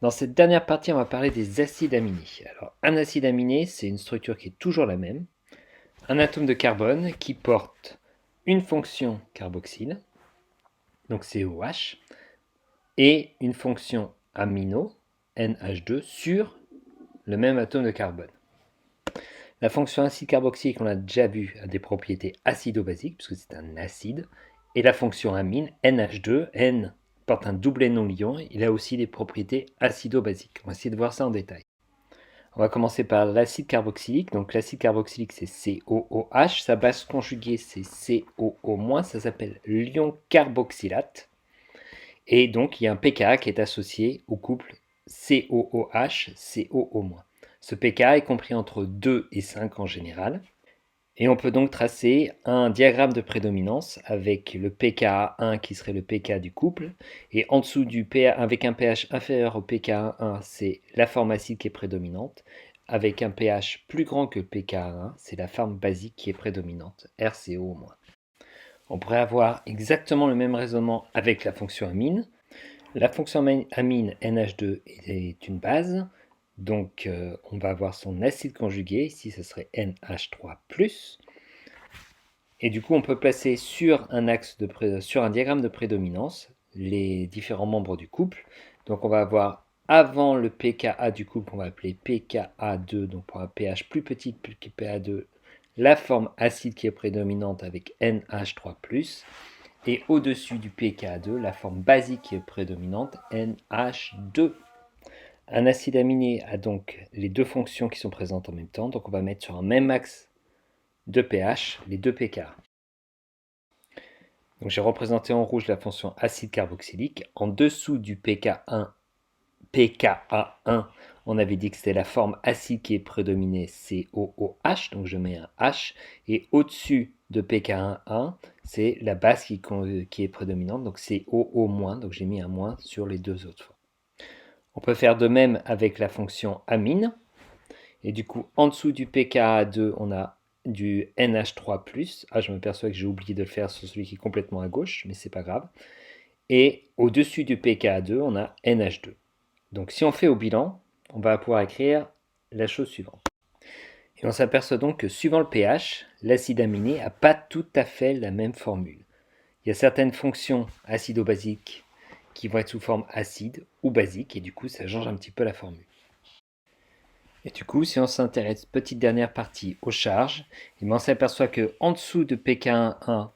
Dans cette dernière partie, on va parler des acides aminés. Alors, un acide aminé, c'est une structure qui est toujours la même. Un atome de carbone qui porte une fonction carboxyle, donc COH, et une fonction amino, NH2, sur le même atome de carbone. La fonction acide carboxylique, on l'a déjà vu, a des propriétés acido-basiques, puisque c'est un acide. Et la fonction amine, NH2, N porte un doublet non-liant, il a aussi des propriétés acido-basiques. On va essayer de voir ça en détail. On va commencer par l'acide carboxylique. Donc l'acide carboxylique, c'est COOH. Sa base conjuguée, c'est COO-, ça s'appelle l'ion carboxylate. Et donc, il y a un pKa qui est associé au couple COOH-COO-. Ce pKa est compris entre 2 et 5 en général. Et on peut donc tracer un diagramme de prédominance avec le pKa1 qui serait le pK du couple. Et en dessous du avec un pH inférieur au pKa1, c'est la forme acide qui est prédominante. Avec un pH plus grand que le pKa1, c'est la forme basique qui est prédominante, RCO-. On pourrait avoir exactement le même raisonnement avec la fonction amine. La fonction amine NH2 est une base, donc on va avoir son acide conjugué, ici ce serait NH3+. Et du coup on peut placer sur un diagramme de prédominance les différents membres du couple. Donc on va avoir avant le pKa du couple qu'on va appeler pKa2, donc pour un pH plus petit que pKa2, la forme acide qui est prédominante avec NH3+. Et au-dessus du pKa2, la forme basique qui est prédominante, NH2. Un acide aminé a donc les deux fonctions qui sont présentes en même temps, donc on va mettre sur un même axe de pH les deux pKa. Donc j'ai représenté en rouge la fonction acide carboxylique. En dessous du pKa1, on avait dit que c'était la forme acide qui est prédominée, COOH, donc je mets un H. Et au-dessus de pKa1, c'est la base qui est prédominante, donc COO-, donc j'ai mis un moins sur les deux autres fois. On peut faire de même avec la fonction amine. Et du coup, en dessous du pKa2, on a du NH3+. Ah, je m'aperçois que j'ai oublié de le faire sur celui qui est complètement à gauche, mais c'est pas grave. Et au-dessus du pKa2, on a NH2. Donc si on fait au bilan, on va pouvoir écrire la chose suivante. Et on s'aperçoit donc que suivant le pH, l'acide aminé n'a pas tout à fait la même formule. Il y a certaines fonctions acido-basiques qui vont être sous forme acide ou basique, et du coup ça change un petit peu la formule. Et du coup, si on s'intéresse, petite dernière partie, aux charges, on s'aperçoit qu'en dessous de pK1,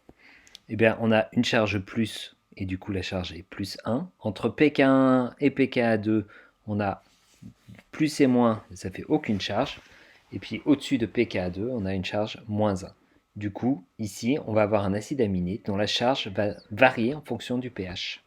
eh bien, on a une charge plus, et du coup la charge est plus 1. Entre pK1 et pKa2, on a plus et moins, ça fait aucune charge. Et puis au-dessus de pKa2, on a une charge moins 1. Du coup, ici, on va avoir un acide aminé dont la charge va varier en fonction du pH.